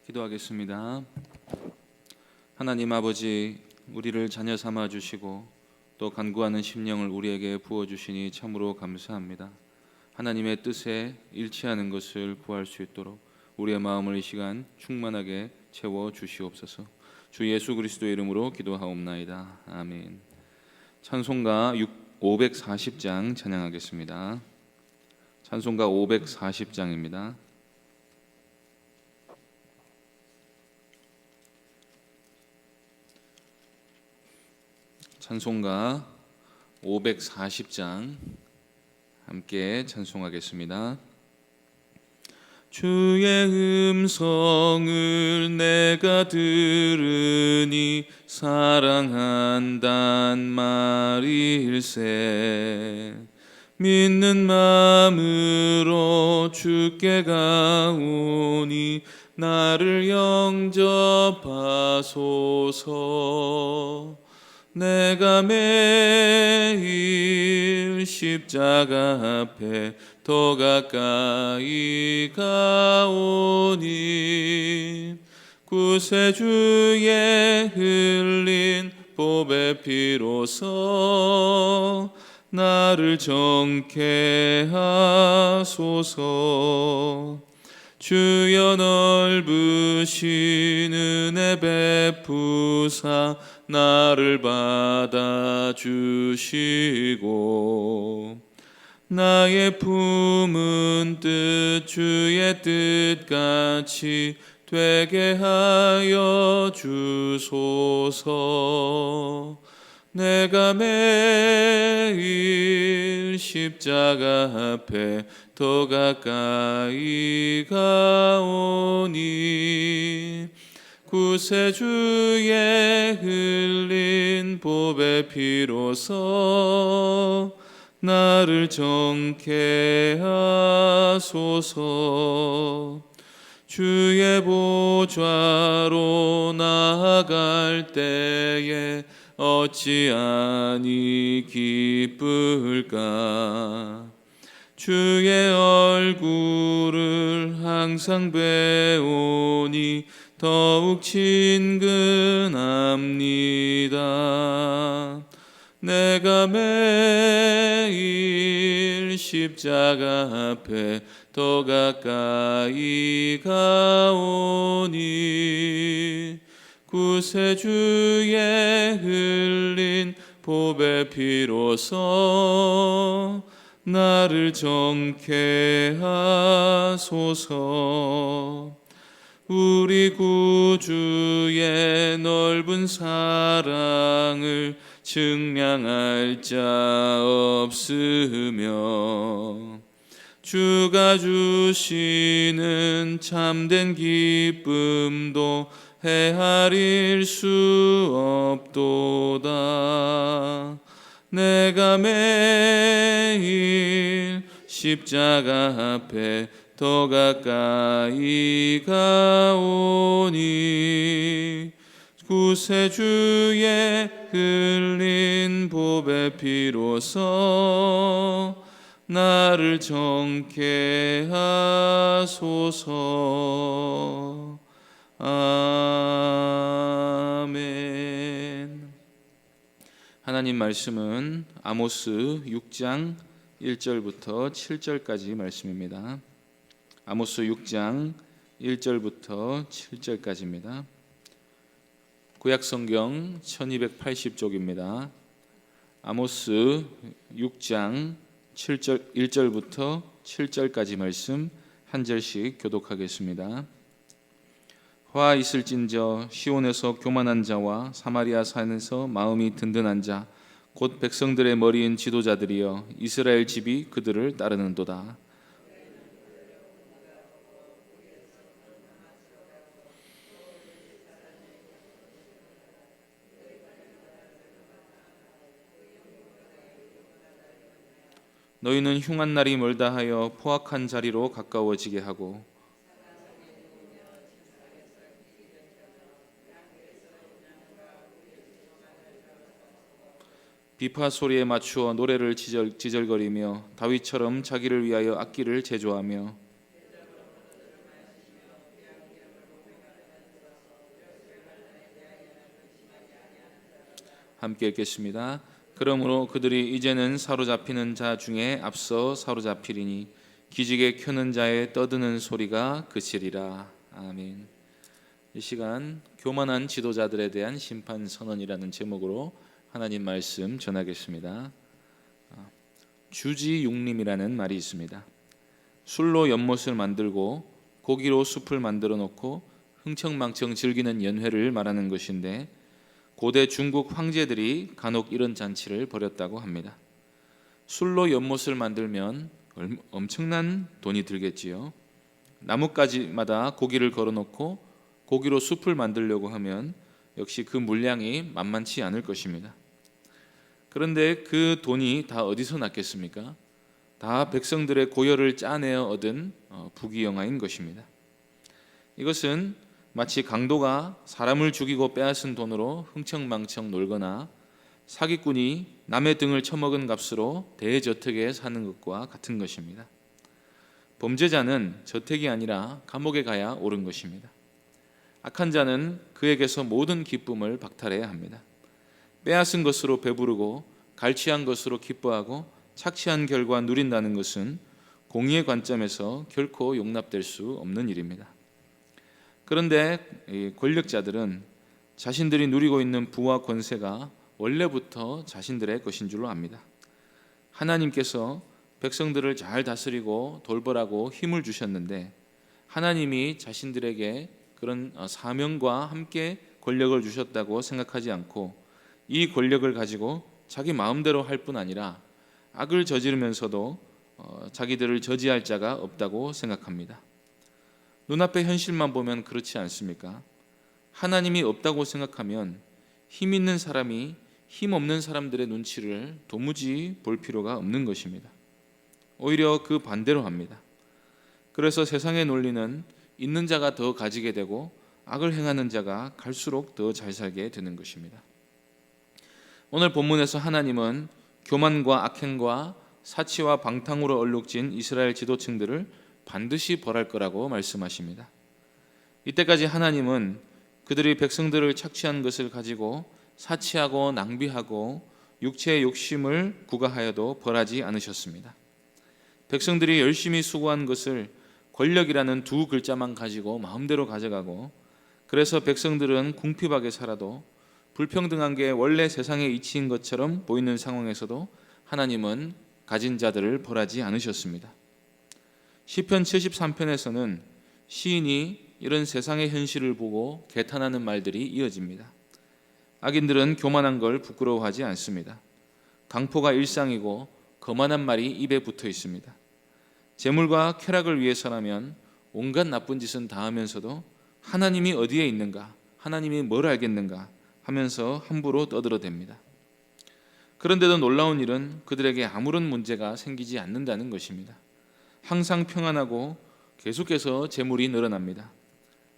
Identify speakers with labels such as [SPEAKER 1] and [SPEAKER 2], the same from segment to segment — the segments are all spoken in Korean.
[SPEAKER 1] 기도하겠습니다. 하나님 아버지, 우리를 자녀 삼아 주시고 또 간구하는 심령을 우리에게 부어 주시니 참으로 감사합니다. 하나님의 뜻에 일치하는 것을 구할 수 있도록 우리의 마음을 이 시간 충만하게 채워 주시옵소서. 주 예수 그리스도의 이름으로 기도하옵나이다. 아멘. 찬송가 540장 찬양하겠습니다. 찬송가 540장입니다. 찬송가 540장 함께 찬송하겠습니다. 주의 음성을 내가 들으니 사랑한단 말일세. 믿는 마음으로 주께 가오니 나를 영접하소서. 내가 매일 십자가 앞에 더 가까이 가오니 구세주의 흘린 보배 피로써 나를 정케 하소서. 주여 넓으신 은혜 베푸사 나를 받아주시고 나의 품은 뜻 주의 뜻같이 되게 하여 주소서. 내가 매일 십자가 앞에 더 가까이 가오니 구세주의 흘린 보배 피로써 나를 정케 하소서. 주의 보좌로 나아갈 때에 어찌하니 기쁠까. 주의 얼굴을 항상 배우니 더욱 친근합니다. 내가 매일 십자가 앞에 더 가까이 가오니 구세주의 흘린 보배 피로써 나를 정케 하소서. 우리 구주의 넓은 사랑을 증량할 자 없으며 주가 주시는 참된 기쁨도 헤아릴 수 없도다. 내가 매일 십자가 앞에 더 가까이 가오니 구세주의 흘린 보배 피로써 나를 정케 하소서. 아멘. 하나님 말씀은 아모스 6장 1절부터 7절까지 말씀입니다. 아모스 6장 1절부터 7절까지입니다. 구약성경 1280쪽입니다. 아모스 6장 1절부터 7절까지 말씀 한 절씩 교독하겠습니다. 화 있을진저 시온에서 교만한 자와 사마리아 산에서 마음이 든든한 자 곧 백성들의 머리인 지도자들이여 이스라엘 집이 그들을 따르는도다. 너희는 흉한 날이 멀다 하여 포악한 자리로 가까워지게 하고 비파 소리에 맞추어 노래를 지절거리며 다윗처럼 자기를 위하여 악기를 제조하며 함께 읽겠습니다. 그러므로 그들이 이제는 사로잡히는 자 중에 앞서 사로잡히리니 기지개 켜는 자의 떠드는 소리가 그치리라. 아멘. 이 시간 교만한 지도자들에 대한 심판 선언이라는 제목으로 하나님 말씀 전하겠습니다. 주지육림이라는 말이 있습니다. 술로 연못을 만들고 고기로 숲을 만들어 놓고 흥청망청 즐기는 연회를 말하는 것인데, 고대 중국 황제들이 간혹 이런 잔치를 벌였다고 합니다. 술로 연못을 만들면 엄청난 돈이 들겠지요. 나뭇가지마다 고기를 걸어놓고 고기로 숲을 만들려고 하면 역시 그 물량이 만만치 않을 것입니다. 그런데 그 돈이 다 어디서 났겠습니까? 다 백성들의 고열을 짜내어 얻은 부귀영화인 것입니다. 이것은 마치 강도가 사람을 죽이고 빼앗은 돈으로 흥청망청 놀거나 사기꾼이 남의 등을 쳐먹은 값으로 대저택에 사는 것과 같은 것입니다. 범죄자는 저택이 아니라 감옥에 가야 옳은 것입니다. 악한 자는 그에게서 모든 기쁨을 박탈해야 합니다. 빼앗은 것으로 배부르고 갈취한 것으로 기뻐하고 착취한 결과 누린다는 것은 공의의 관점에서 결코 용납될 수 없는 일입니다. 그런데 이 권력자들은 자신들이 누리고 있는 부와 권세가 원래부터 자신들의 것인 줄로 압니다. 하나님께서 백성들을 잘 다스리고 돌보라고 힘을 주셨는데, 하나님이 자신들에게 그런 사명과 함께 권력을 주셨다고 생각하지 않고 이 권력을 가지고 자기 마음대로 할 뿐 아니라 악을 저지르면서도 자기들을 저지할 자가 없다고 생각합니다. 눈앞의 현실만 보면 그렇지 않습니까? 하나님이 없다고 생각하면 힘 있는 사람이 힘 없는 사람들의 눈치를 도무지 볼 필요가 없는 것입니다. 오히려 그 반대로 합니다. 그래서 세상의 논리는 있는 자가 더 가지게 되고 악을 행하는 자가 갈수록 더 잘 살게 되는 것입니다. 오늘 본문에서 하나님은 교만과 악행과 사치와 방탕으로 얼룩진 이스라엘 지도층들을 반드시 벌할 거라고 말씀하십니다. 이때까지 하나님은 그들이 백성들을 착취한 것을 가지고 사치하고 낭비하고 육체의 욕심을 구가하여도 벌하지 않으셨습니다. 백성들이 열심히 수고한 것을 권력이라는 두 글자만 가지고 마음대로 가져가고, 그래서 백성들은 궁핍하게 살아도 불평등한 게 원래 세상의 이치인 것처럼 보이는 상황에서도 하나님은 가진 자들을 벌하지 않으셨습니다. 시편 73편에서는 시인이 이런 세상의 현실을 보고 개탄하는 말들이 이어집니다. 악인들은 교만한 걸 부끄러워하지 않습니다. 강포가 일상이고 거만한 말이 입에 붙어 있습니다. 재물과 쾌락을 위해서라면 온갖 나쁜 짓은 다 하면서도 하나님이 어디에 있는가, 하나님이 뭘 알겠는가 하면서 함부로 떠들어댑니다. 그런데도 놀라운 일은 그들에게 아무런 문제가 생기지 않는다는 것입니다. 항상 평안하고 계속해서 재물이 늘어납니다.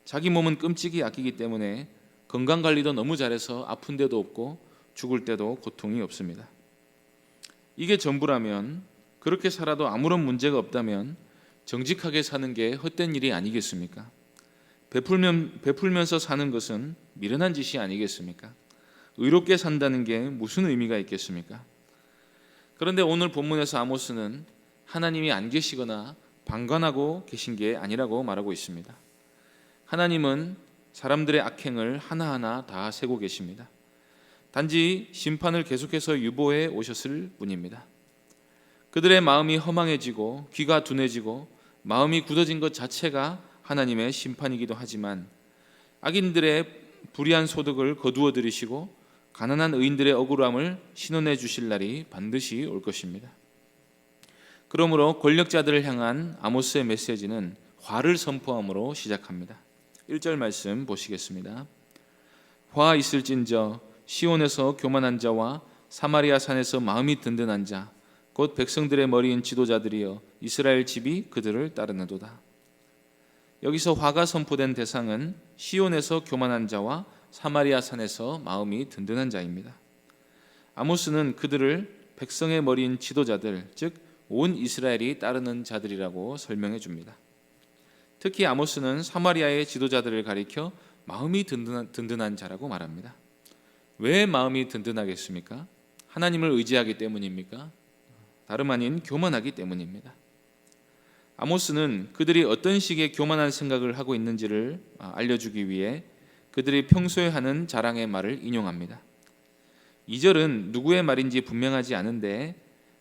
[SPEAKER 1] 자기 몸은 끔찍이 아끼기 때문에 건강관리도 너무 잘해서 아픈 데도 없고 죽을 때도 고통이 없습니다. 이게 전부라면, 그렇게 살아도 아무런 문제가 없다면 정직하게 사는 게 헛된 일이 아니겠습니까? 베풀면서 사는 것은 미련한 짓이 아니겠습니까? 의롭게 산다는 게 무슨 의미가 있겠습니까? 그런데 오늘 본문에서 아모스는 하나님이 안 계시거나 방관하고 계신 게 아니라고 말하고 있습니다. 하나님은 사람들의 악행을 하나하나 다 세고 계십니다. 단지 심판을 계속해서 유보해 오셨을 뿐입니다. 그들의 마음이 허망해지고 귀가 둔해지고 마음이 굳어진 것 자체가 하나님의 심판이기도 하지만, 악인들의 불의한 소득을 거두어 들이시고 가난한 의인들의 억울함을 신원해 주실 날이 반드시 올 것입니다. 그러므로 권력자들을 향한 아모스의 메시지는 화를 선포함으로 시작합니다. 1절 말씀 보시겠습니다. 화 있을진저 시온에서 교만한 자와 사마리아 산에서 마음이 든든한 자, 곧 백성들의 머리인 지도자들이여 이스라엘 집이 그들을 따르느도다. 여기서 화가 선포된 대상은 시온에서 교만한 자와 사마리아 산에서 마음이 든든한 자입니다. 아모스는 그들을 백성의 머리인 지도자들, 즉 온 이스라엘이 따르는 자들이라고 설명해 줍니다. 특히 아모스는 사마리아의 지도자들을 가리켜 마음이 든든한 자라고 말합니다. 왜 마음이 든든하겠습니까? 하나님을 의지하기 때문입니까? 다름 아닌 교만하기 때문입니다. 아모스는 그들이 어떤 식의 교만한 생각을 하고 있는지를 알려주기 위해 그들이 평소에 하는 자랑의 말을 인용합니다. 2절은 누구의 말인지 분명하지 않은데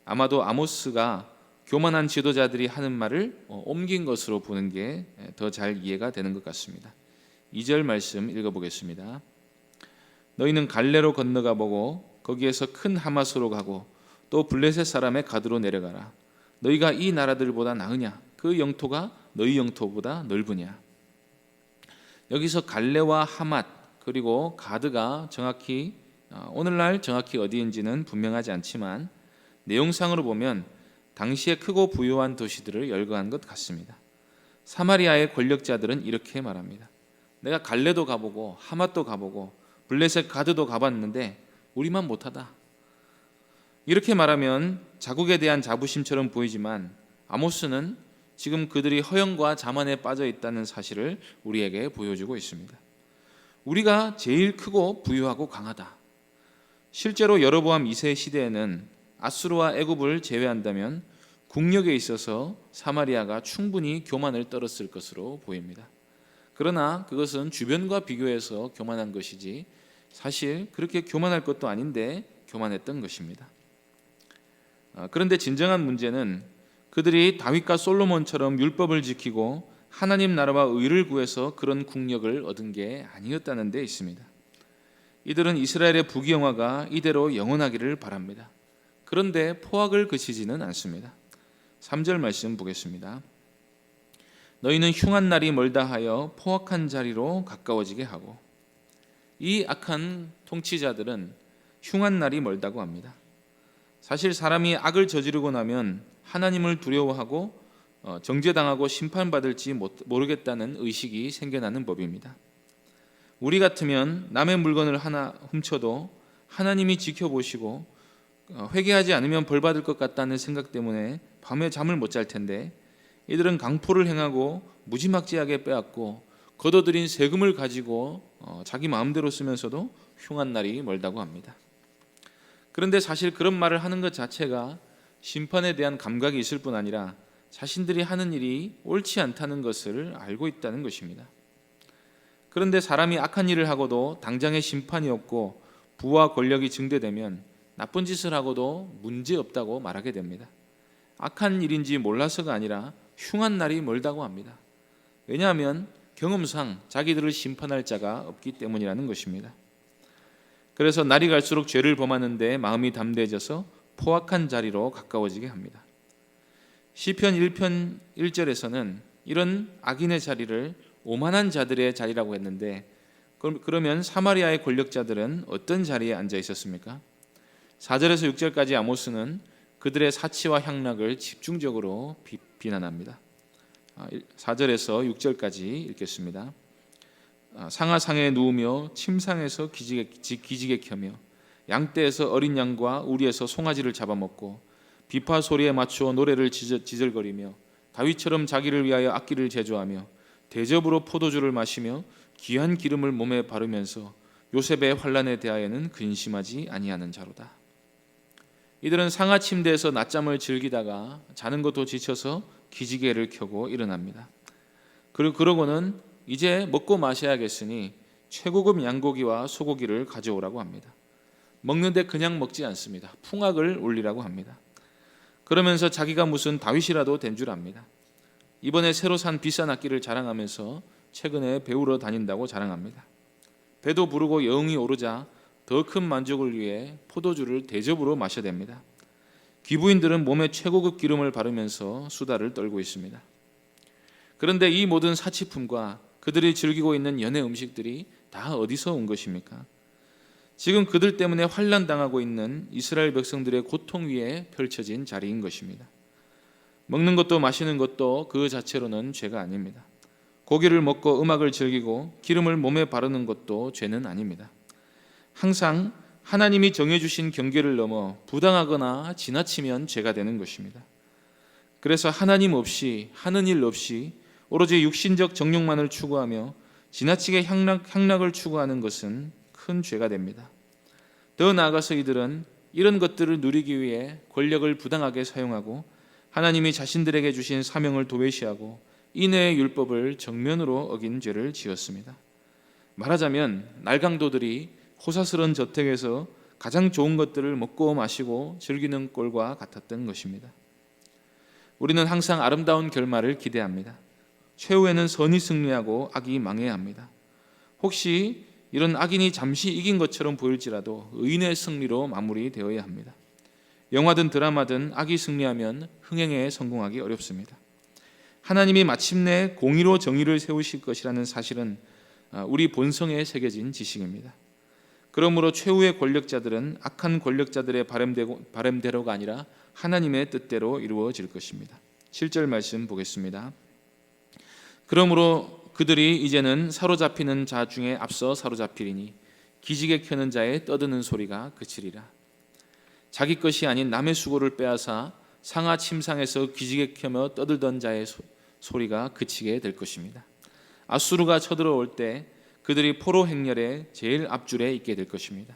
[SPEAKER 1] 아마도 아모스가 교만한 지도자들이 하는 말을 옮긴 것으로 보는 게 더 잘 이해가 되는 것 같습니다. 2절 말씀 읽어보겠습니다. 너희는 갈레로 건너가 보고 거기에서 큰 하마스로 가고 또 블레셋 사람의 가드로 내려가라. 너희가 이 나라들보다 나으냐? 그 영토가 너희 영토보다 넓으냐? 여기서 갈레와 하맛 그리고 가드가 정확히 오늘날 정확히 어디인지는 분명하지 않지만 내용상으로 보면 당시에 크고 부유한 도시들을 열거한 것 같습니다. 사마리아의 권력자들은 이렇게 말합니다. 내가 갈레도 가보고 하맛도 가보고 블레셋 가드도 가봤는데 우리만 못하다. 이렇게 말하면 자국에 대한 자부심처럼 보이지만 아모스는 지금 그들이 허영과 자만에 빠져 있다는 사실을 우리에게 보여주고 있습니다. 우리가 제일 크고 부유하고 강하다. 실제로 여로보암 2세 시대에는 아수르와 애굽을 제외한다면 국력에 있어서 사마리아가 충분히 교만을 떨었을 것으로 보입니다. 그러나 그것은 주변과 비교해서 교만한 것이지 사실 그렇게 교만할 것도 아닌데 교만했던 것입니다. 그런데 진정한 문제는 그들이 다윗과 솔로몬처럼 율법을 지키고 하나님 나라와 의를 구해서 그런 국력을 얻은 게 아니었다는 데 있습니다. 이들은 이스라엘의 부귀영화가 이대로 영원하기를 바랍니다. 그런데 포악을 그치지는 않습니다. 3절 말씀 보겠습니다. 너희는 흉한 날이 멀다 하여 포악한 자리로 가까워지게 하고. 이 악한 통치자들은 흉한 날이 멀다고 합니다. 사실 사람이 악을 저지르고 나면 하나님을 두려워하고 정죄당하고 심판받을지 모르겠다는 의식이 생겨나는 법입니다. 우리 같으면 남의 물건을 하나 훔쳐도 하나님이 지켜보시고 회개하지 않으면 벌받을 것 같다는 생각 때문에 밤에 잠을 못 잘 텐데 이들은 강포를 행하고 무지막지하게 빼앗고 거둬들인 세금을 가지고 자기 마음대로 쓰면서도 흉한 날이 멀다고 합니다. 그런데 사실 그런 말을 하는 것 자체가 심판에 대한 감각이 있을 뿐 아니라 자신들이 하는 일이 옳지 않다는 것을 알고 있다는 것입니다. 그런데 사람이 악한 일을 하고도 당장의 심판이 없고 부와 권력이 증대되면 나쁜 짓을 하고도 문제없다고 말하게 됩니다. 악한 일인지 몰라서가 아니라 흉한 날이 멀다고 합니다. 왜냐하면 경험상 자기들을 심판할 자가 없기 때문이라는 것입니다. 그래서 날이 갈수록 죄를 범하는데 마음이 담대해져서 포악한 자리로 가까워지게 합니다. 시편 1편 1절에서는 이런 악인의 자리를 오만한 자들의 자리라고 했는데 그러면 사마리아의 권력자들은 어떤 자리에 앉아 있었습니까? 4절에서 6절까지 아모스는 그들의 사치와 향락을 집중적으로 비난합니다. 4절에서 6절까지 읽겠습니다. 상하상에 누우며 침상에서 기지개 켜며 양떼에서 어린 양과 우리에서 송아지를 잡아먹고 비파 소리에 맞추어 노래를 지절거리며 다윗처럼 자기를 위하여 악기를 제조하며 대접으로 포도주를 마시며 귀한 기름을 몸에 바르면서 요셉의 환난에 대하여는 근심하지 아니하는 자로다. 이들은 상하 침대에서 낮잠을 즐기다가 자는 것도 지쳐서 기지개를 켜고 일어납니다. 그러고는 이제 먹고 마셔야겠으니 최고급 양고기와 소고기를 가져오라고 합니다. 먹는데 그냥 먹지 않습니다. 풍악을 올리라고 합니다. 그러면서 자기가 무슨 다윗이라도 된 줄 압니다. 이번에 새로 산 비싼 악기를 자랑하면서 최근에 배우러 다닌다고 자랑합니다. 배도 부르고 여흥이 오르자 더 큰 만족을 위해 포도주를 대접으로 마셔댑니다. 귀부인들은 몸에 최고급 기름을 바르면서 수다를 떨고 있습니다. 그런데 이 모든 사치품과 그들이 즐기고 있는 연회 음식들이 다 어디서 온 것입니까? 지금 그들 때문에 환난당하고 있는 이스라엘 백성들의 고통 위에 펼쳐진 자리인 것입니다. 먹는 것도 마시는 것도 그 자체로는 죄가 아닙니다. 고기를 먹고 음악을 즐기고 기름을 몸에 바르는 것도 죄는 아닙니다. 항상 하나님이 정해주신 경계를 넘어 부당하거나 지나치면 죄가 되는 것입니다. 그래서 하나님 없이 하는 일 없이 오로지 육신적 정욕만을 추구하며 지나치게 향락을 추구하는 것은 큰 죄가 됩니다. 더 나아가서 이들은 이런 것들을 누리기 위해 권력을 부당하게 사용하고 하나님이 자신들에게 주신 사명을 도외시하고 인외의 율법을 정면으로 어긴 죄를 지었습니다. 말하자면 날강도들이 호사스러운 저택에서 가장 좋은 것들을 먹고 마시고 즐기는 꼴과 같았던 것입니다. 우리는 항상 아름다운 결말을 기대합니다. 최후에는 선이 승리하고 악이 망해야 합니다. 혹시 이런 악인이 잠시 이긴 것처럼 보일지라도 의인의 승리로 마무리되어야 합니다. 영화든 드라마든 악이 승리하면 흥행에 성공하기 어렵습니다. 하나님이 마침내 공의로 정의를 세우실 것이라는 사실은 우리 본성에 새겨진 지식입니다. 그러므로 최후의 권력자들은 악한 권력자들의 바람대로가 아니라 하나님의 뜻대로 이루어질 것입니다. 7절 말씀 보겠습니다. 그러므로 그들이 이제는 사로잡히는 자 중에 앞서 사로잡히리니 기지개 켜는 자의 떠드는 소리가 그치리라. 자기 것이 아닌 남의 수고를 빼앗아 상하 침상에서 기지개 켜며 떠들던 자의 소리가 그치게 될 것입니다. 아수르가 쳐들어올 때 그들이 포로 행렬의 제일 앞줄에 있게 될 것입니다.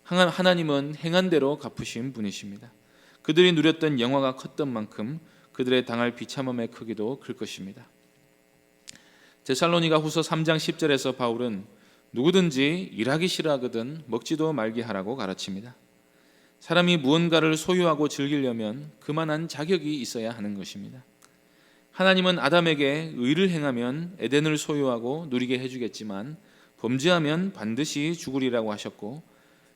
[SPEAKER 1] 하나님은 행한 대로 갚으신 분이십니다. 그들이 누렸던 영화가 컸던 만큼 그들의 당할 비참함의 크기도 클 것입니다. 데살로니가 후서 3장 10절에서 바울은 누구든지 일하기 싫어하거든 먹지도 말게 하라고 가르칩니다. 사람이 무언가를 소유하고 즐기려면 그만한 자격이 있어야 하는 것입니다. 하나님은 아담에게 의를 행하면 에덴을 소유하고 누리게 해주겠지만 범죄하면 반드시 죽으리라고 하셨고,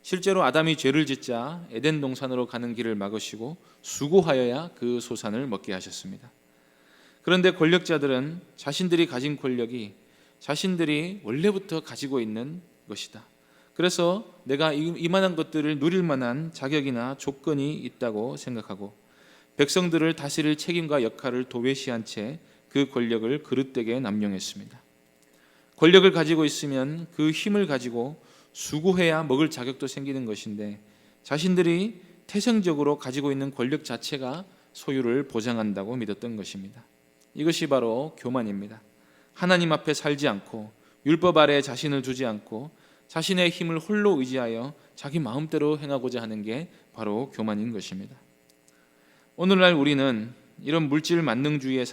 [SPEAKER 1] 실제로 아담이 죄를 짓자 에덴 동산으로 가는 길을 막으시고 수고하여야 그 소산을 먹게 하셨습니다. 그런데 권력자들은 자신들이 가진 권력이 자신들이 원래부터 가지고 있는 것이다. 그래서 내가 이만한 것들을 누릴 만한 자격이나 조건이 있다고 생각하고 백성들을 다스릴 책임과 역할을 도외시한 채 그 권력을 그릇되게 남용했습니다. 권력을 가지고 있으면 그 힘을 가지고 수고해야 먹을 자격도 생기는 것인데 자신들이 태생적으로 가지고 있는 권력 자체가 소유를 보장한다고 믿었던 것입니다. 이것이 바로 교만입니다. 하나님 앞에 살지 않고 율법 아래에 자신을 두지 않고 자신의 힘을 홀로 의지하여 자기 마음대로 행하고자 하는 게 바로 교만인 것입니다. 오늘날 우리는 이런 물질 만능주의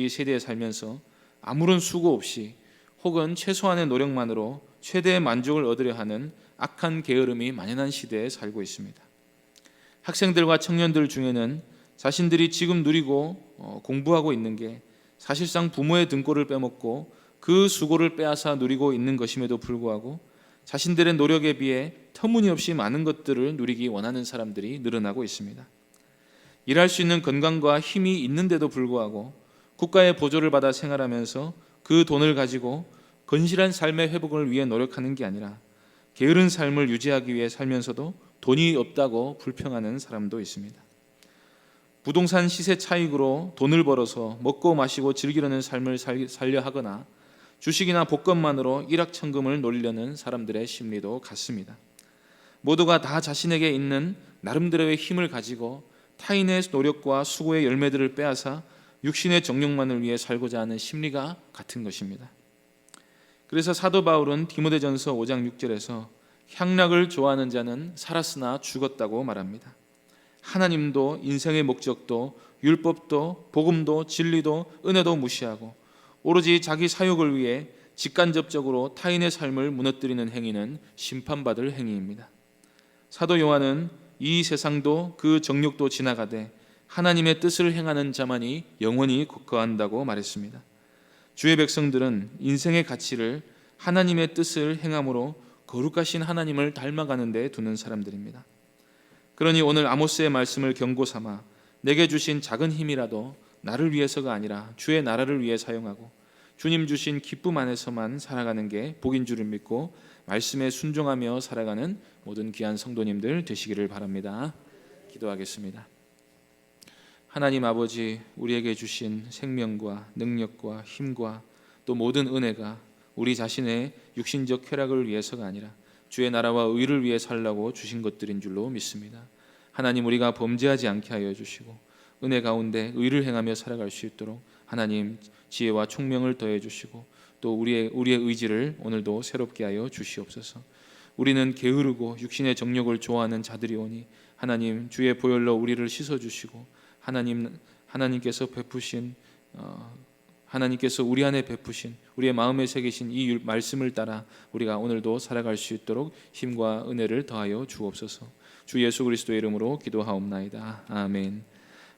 [SPEAKER 1] 세대에 살면서 아무런 수고 없이 혹은 최소한의 노력만으로 최대의 만족을 얻으려 하는 악한 게으름이 만연한 시대에 살고 있습니다. 학생들과 청년들 중에는 자신들이 지금 누리고 공부하고 있는 게 사실상 부모의 등골을 빼먹고 그 수고를 빼앗아 누리고 있는 것임에도 불구하고 자신들의 노력에 비해 터무니없이 많은 것들을 누리기 원하는 사람들이 늘어나고 있습니다. 일할 수 있는 건강과 힘이 있는데도 불구하고 국가의 보조를 받아 생활하면서 그 돈을 가지고 건실한 삶의 회복을 위해 노력하는 게 아니라 게으른 삶을 유지하기 위해 살면서도 돈이 없다고 불평하는 사람도 있습니다. 부동산 시세 차익으로 돈을 벌어서 먹고 마시고 즐기려는 삶을 살려 하거나 주식이나 복권만으로 일확천금을 노리려는 사람들의 심리도 같습니다. 모두가 다 자신에게 있는 나름대로의 힘을 가지고 타인의 노력과 수고의 열매들을 빼앗아 육신의 정욕만을 위해 살고자 하는 심리가 같은 것입니다. 그래서 사도 바울은 디모데전서 5장 6절에서 향락을 좋아하는 자는 살았으나 죽었다고 말합니다. 하나님도 인생의 목적도 율법도 복음도 진리도 은혜도 무시하고 오로지 자기 사욕을 위해 직간접적으로 타인의 삶을 무너뜨리는 행위는 심판받을 행위입니다. 사도 요한은 이 세상도 그 정욕도 지나가되 하나님의 뜻을 행하는 자만이 영원히 거한다고 말했습니다. 주의 백성들은 인생의 가치를 하나님의 뜻을 행함으로 거룩하신 하나님을 닮아가는 데 두는 사람들입니다. 그러니 오늘 아모스의 말씀을 경고 삼아 내게 주신 작은 힘이라도 나를 위해서가 아니라 주의 나라를 위해 사용하고 주님 주신 기쁨 안에서만 살아가는 게 복인 줄을 믿고 말씀에 순종하며 살아가는 모든 귀한 성도님들 되시기를 바랍니다. 기도하겠습니다. 하나님 아버지, 우리에게 주신 생명과 능력과 힘과 또 모든 은혜가 우리 자신의 육신적 쾌락을 위해서가 아니라 주의 나라와 의를 위해 살라고 주신 것들인 줄로 믿습니다. 하나님, 우리가 범죄하지 않게 하여 주시고 은혜 가운데 의를 행하며 살아갈 수 있도록 하나님 지혜와 총명을 더해 주시고 또 우리의 의지를 오늘도 새롭게 하여 주시옵소서. 우리는 게으르고 육신의 정욕을 좋아하는 자들이오니 하나님 주의 보혈로 우리를 씻어주시고 하나님께서 베푸신 하나님께서 우리 안에 베푸신 우리의 마음에 새기신 이 말씀을 따라 우리가 오늘도 살아갈 수 있도록 힘과 은혜를 더하여 주옵소서. 주 예수 그리스도의 이름으로 기도하옵나이다. 아멘.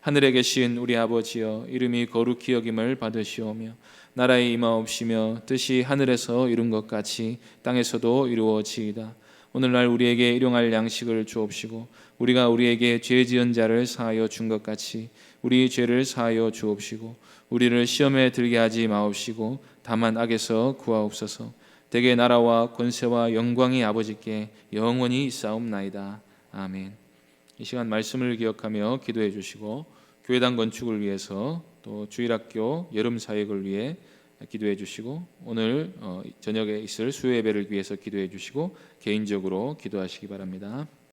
[SPEAKER 1] 하늘에 계신 우리 아버지여, 이름이 거룩히 여김을 받으시오며 나라의 임하옵시며 뜻이 하늘에서 이룬 것 같이 땅에서도 이루어지이다. 오늘날 우리에게 일용할 양식을 주옵시고 우리가 우리에게 죄 지은 자를 사하여 준 것 같이 우리 죄를 사하여 주옵시고 우리를 시험에 들게 하지 마옵시고 다만 악에서 구하옵소서. 대개 나라와 권세와 영광이 아버지께 영원히 있사옵나이다. 아멘. 이 시간 말씀을 기억하며 기도해 주시고 교회당 건축을 위해서 또 주일학교 여름 사역을 위해 기도해 주시고 오늘 저녁에 있을 수요 예배를 위해서 기도해 주시고 개인적으로 기도하시기 바랍니다.